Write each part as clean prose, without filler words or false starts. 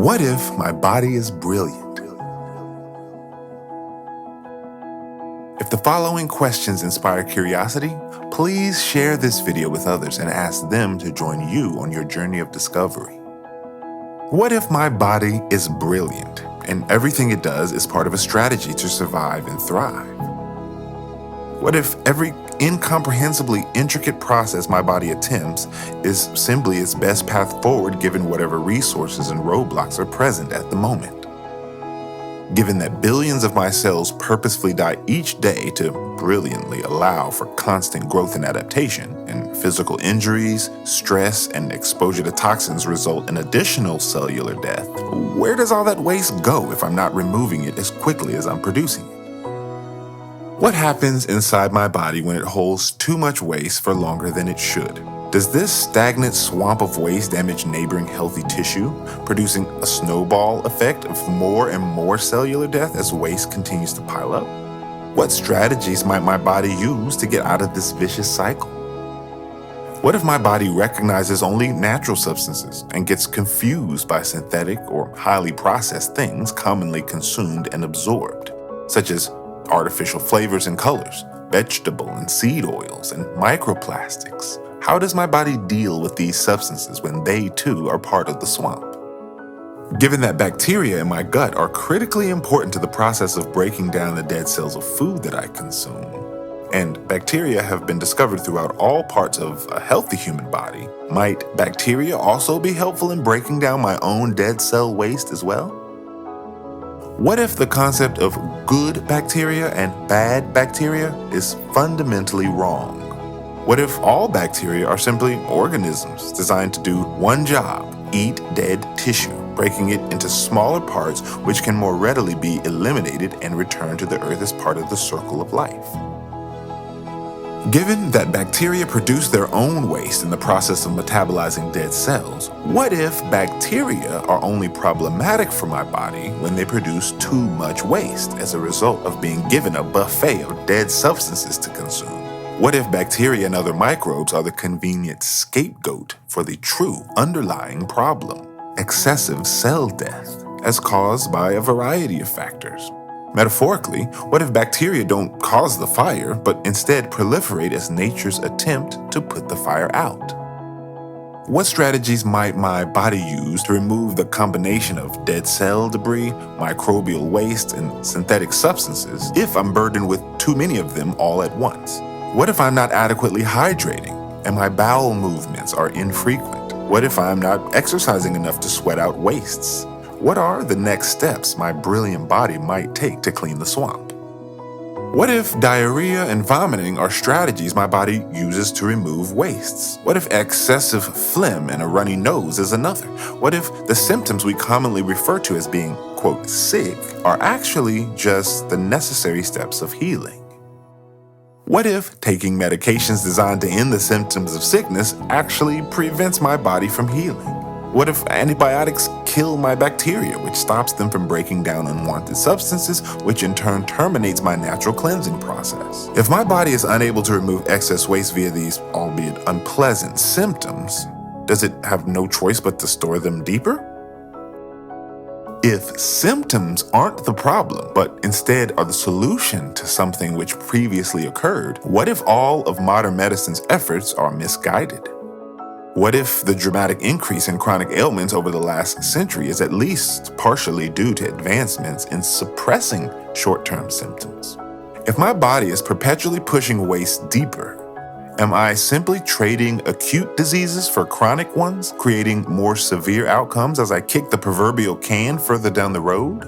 What if my body is brilliant? If the following questions inspire curiosity, please share this video with others and ask them to join you on your journey of discovery. What if my body is brilliant and everything it does is part of a strategy to survive and thrive? What if every incomprehensibly intricate process my body attempts is simply its best path forward given whatever resources and roadblocks are present at the moment? Given that billions of my cells purposefully die each day to brilliantly allow for constant growth and adaptation, and physical injuries, stress, and exposure to toxins result in additional cellular death, where does all that waste go if I'm not removing it as quickly as I'm producing it? What happens inside my body when it holds too much waste for longer than it should? Does this stagnant swamp of waste damage neighboring healthy tissue, producing a snowball effect of more and more cellular death as waste continues to pile up? What strategies might my body use to get out of this vicious cycle? What if my body recognizes only natural substances and gets confused by synthetic or highly processed things commonly consumed and absorbed, such as artificial flavors and colors, vegetable and seed oils, and microplastics? How does my body deal with these substances when they too are part of the swamp? Given that bacteria in my gut are critically important to the process of breaking down the dead cells of food that I consume, and bacteria have been discovered throughout all parts of a healthy human body, might bacteria also be helpful in breaking down my own dead cell waste as well? What if the concept of good bacteria and bad bacteria is fundamentally wrong? What if all bacteria are simply organisms designed to do one job, eat dead tissue, breaking it into smaller parts which can more readily be eliminated and returned to the earth as part of the circle of life? Given that bacteria produce their own waste in the process of metabolizing dead cells, what if bacteria are only problematic for my body when they produce too much waste as a result of being given a buffet of dead substances to consume? What if bacteria and other microbes are the convenient scapegoat for the true underlying problem, excessive cell death, as caused by a variety of factors? Metaphorically, what if bacteria don't cause the fire, but instead proliferate as nature's attempt to put the fire out? What strategies might my body use to remove the combination of dead cell debris, microbial waste, and synthetic substances if I'm burdened with too many of them all at once? What if I'm not adequately hydrating and my bowel movements are infrequent? What if I'm not exercising enough to sweat out wastes? What are the next steps my brilliant body might take to clean the swamp? What if diarrhea and vomiting are strategies my body uses to remove wastes? What if excessive phlegm and a runny nose is another? What if the symptoms we commonly refer to as being, quote, sick are actually just the necessary steps of healing? What if taking medications designed to end the symptoms of sickness actually prevents my body from healing? What if antibiotics kill my bacteria, which stops them from breaking down unwanted substances, which in turn terminates my natural cleansing process? If my body is unable to remove excess waste via these, albeit unpleasant, symptoms, does it have no choice but to store them deeper? If symptoms aren't the problem, but instead are the solution to something which previously occurred, what if all of modern medicine's efforts are misguided? What if the dramatic increase in chronic ailments over the last century is at least partially due to advancements in suppressing short-term symptoms? If my body is perpetually pushing waste deeper, am I simply trading acute diseases for chronic ones, creating more severe outcomes as I kick the proverbial can further down the road?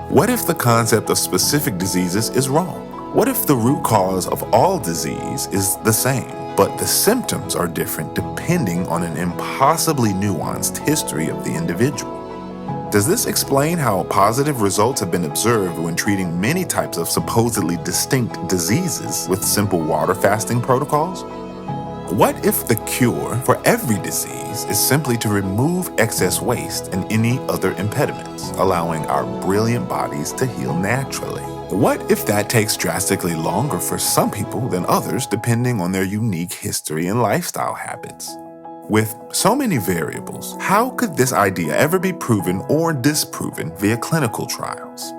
What if the concept of specific diseases is wrong? What if the root cause of all disease is the same, but the symptoms are different depending on an impossibly nuanced history of the individual? Does this explain how positive results have been observed when treating many types of supposedly distinct diseases with simple water fasting protocols? What if the cure for every disease is simply to remove excess waste and any other impediments, allowing our brilliant bodies to heal naturally? What if that takes drastically longer for some people than others, depending on their unique history and lifestyle habits? With so many variables, how could this idea ever be proven or disproven via clinical trials?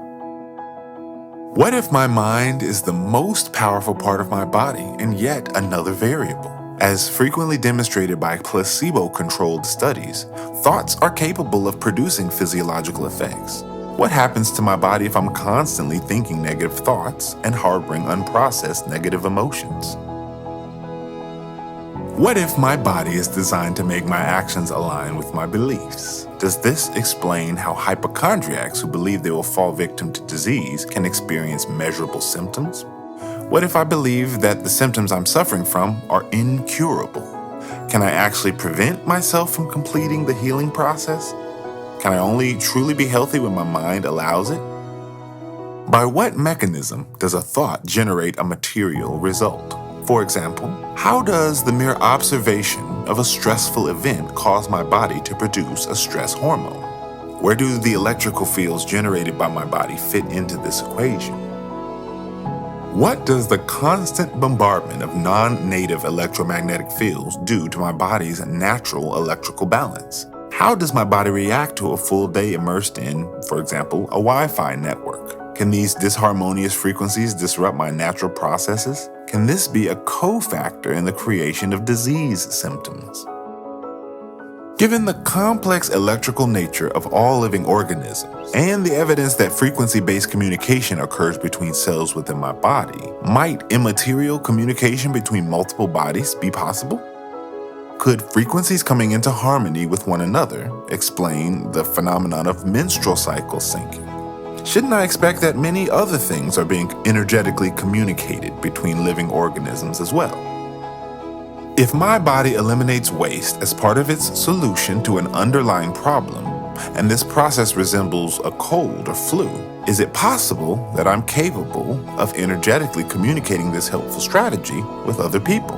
What if my mind is the most powerful part of my body and yet another variable? As frequently demonstrated by placebo-controlled studies, thoughts are capable of producing physiological effects. What happens to my body if I'm constantly thinking negative thoughts and harboring unprocessed negative emotions? What if my body is designed to make my actions align with my beliefs? Does this explain how hypochondriacs who believe they will fall victim to disease can experience measurable symptoms? What if I believe that the symptoms I'm suffering from are incurable? Can I actually prevent myself from completing the healing process? Can I only truly be healthy when my mind allows it? By what mechanism does a thought generate a material result? For example, how does the mere observation of a stressful event cause my body to produce a stress hormone? Where do the electrical fields generated by my body fit into this equation? What does the constant bombardment of non-native electromagnetic fields do to my body's natural electrical balance? How does my body react to a full day immersed in, for example, a Wi-Fi network? Can these disharmonious frequencies disrupt my natural processes? Can this be a cofactor in the creation of disease symptoms? Given the complex electrical nature of all living organisms and the evidence that frequency-based communication occurs between cells within my body, might immaterial communication between multiple bodies be possible? Could frequencies coming into harmony with one another explain the phenomenon of menstrual cycle syncing? Shouldn't I expect that many other things are being energetically communicated between living organisms as well? If my body eliminates waste as part of its solution to an underlying problem, and this process resembles a cold or flu, is it possible that I'm capable of energetically communicating this helpful strategy with other people?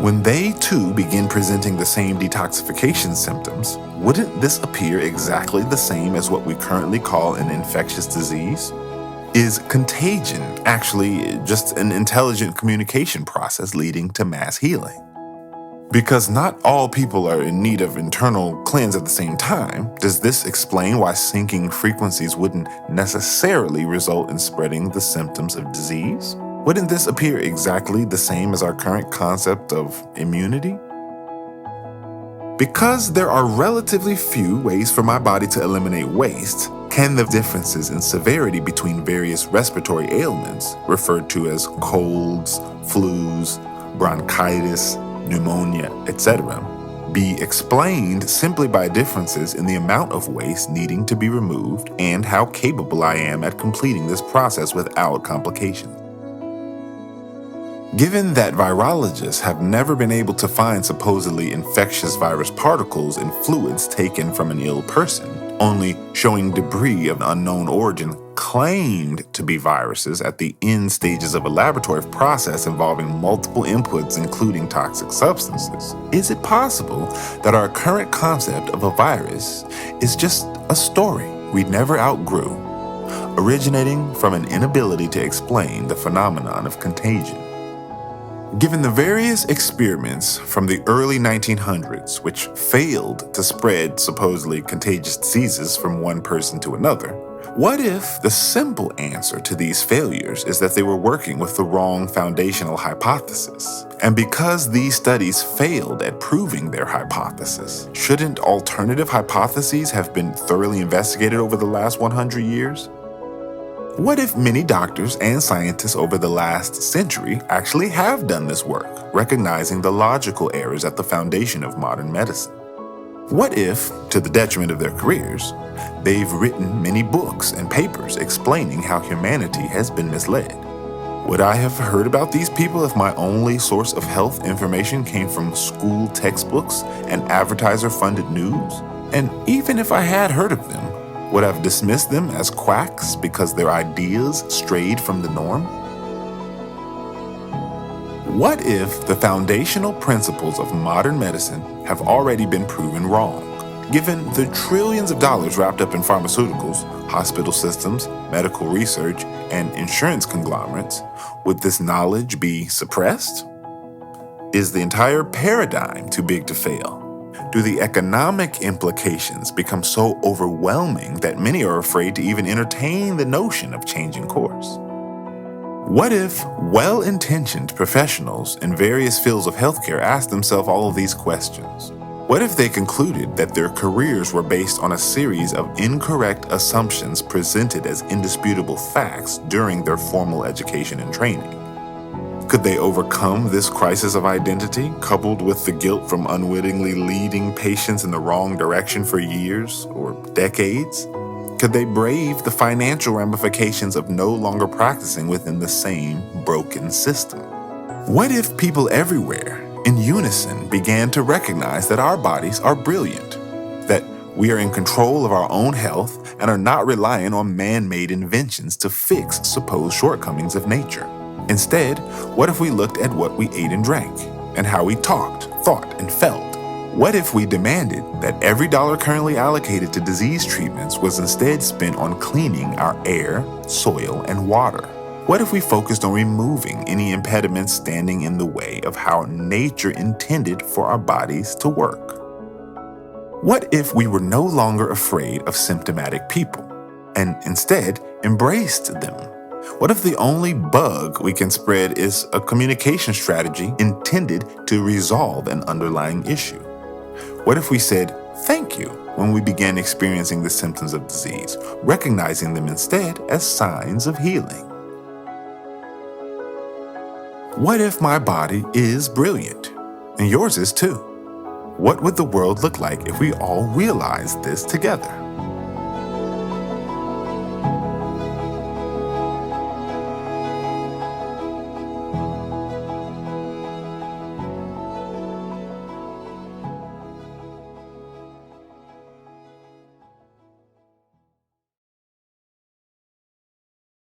When they too begin presenting the same detoxification symptoms, wouldn't this appear exactly the same as what we currently call an infectious disease? Is contagion actually just an intelligent communication process leading to mass healing? Because not all people are in need of internal cleanse at the same time, does this explain why syncing frequencies wouldn't necessarily result in spreading the symptoms of disease? Wouldn't this appear exactly the same as our current concept of immunity? Because there are relatively few ways for my body to eliminate waste, can the differences in severity between various respiratory ailments, referred to as colds, flus, bronchitis, pneumonia, etc., be explained simply by differences in the amount of waste needing to be removed and how capable I am at completing this process without complications? Given that virologists have never been able to find supposedly infectious virus particles in fluids taken from an ill person, only showing debris of unknown origin claimed to be viruses at the end stages of a laboratory process involving multiple inputs including toxic substances, is it possible that our current concept of a virus is just a story we never outgrew, originating from an inability to explain the phenomenon of contagion? Given the various experiments from the early 1900s which failed to spread supposedly contagious diseases from one person to another, what if the simple answer to these failures is that they were working with the wrong foundational hypothesis? And because these studies failed at proving their hypothesis, shouldn't alternative hypotheses have been thoroughly investigated over the last 100 years? What if many doctors and scientists over the last century actually have done this work, recognizing the logical errors at the foundation of modern medicine? What if, to the detriment of their careers, they've written many books and papers explaining how humanity has been misled? Would I have heard about these people if my only source of health information came from school textbooks and advertiser-funded news? And even if I had heard of them, would I have dismissed them as quacks because their ideas strayed from the norm? What if the foundational principles of modern medicine have already been proven wrong? Given the trillions of dollars wrapped up in pharmaceuticals, hospital systems, medical research, and insurance conglomerates, would this knowledge be suppressed? Is the entire paradigm too big to fail? Do the economic implications become so overwhelming that many are afraid to even entertain the notion of changing course? What if well-intentioned professionals in various fields of healthcare asked themselves all of these questions? What if they concluded that their careers were based on a series of incorrect assumptions presented as indisputable facts during their formal education and training? Could they overcome this crisis of identity, coupled with the guilt from unwittingly leading patients in the wrong direction for years or decades? Could they brave the financial ramifications of no longer practicing within the same broken system? What if people everywhere, in unison, began to recognize that our bodies are brilliant, that we are in control of our own health and are not relying on man-made inventions to fix supposed shortcomings of nature? Instead, what if we looked at what we ate and drank, and how we talked, thought, and felt? What if we demanded that every dollar currently allocated to disease treatments was instead spent on cleaning our air, soil, and water? What if we focused on removing any impediments standing in the way of how nature intended for our bodies to work? What if we were no longer afraid of symptomatic people, and instead embraced them? What if the only bug we can spread is a communication strategy intended to resolve an underlying issue? What if we said thank you when we began experiencing the symptoms of disease, recognizing them instead as signs of healing? What if my body is brilliant, and yours is too? What would the world look like if we all realized this together?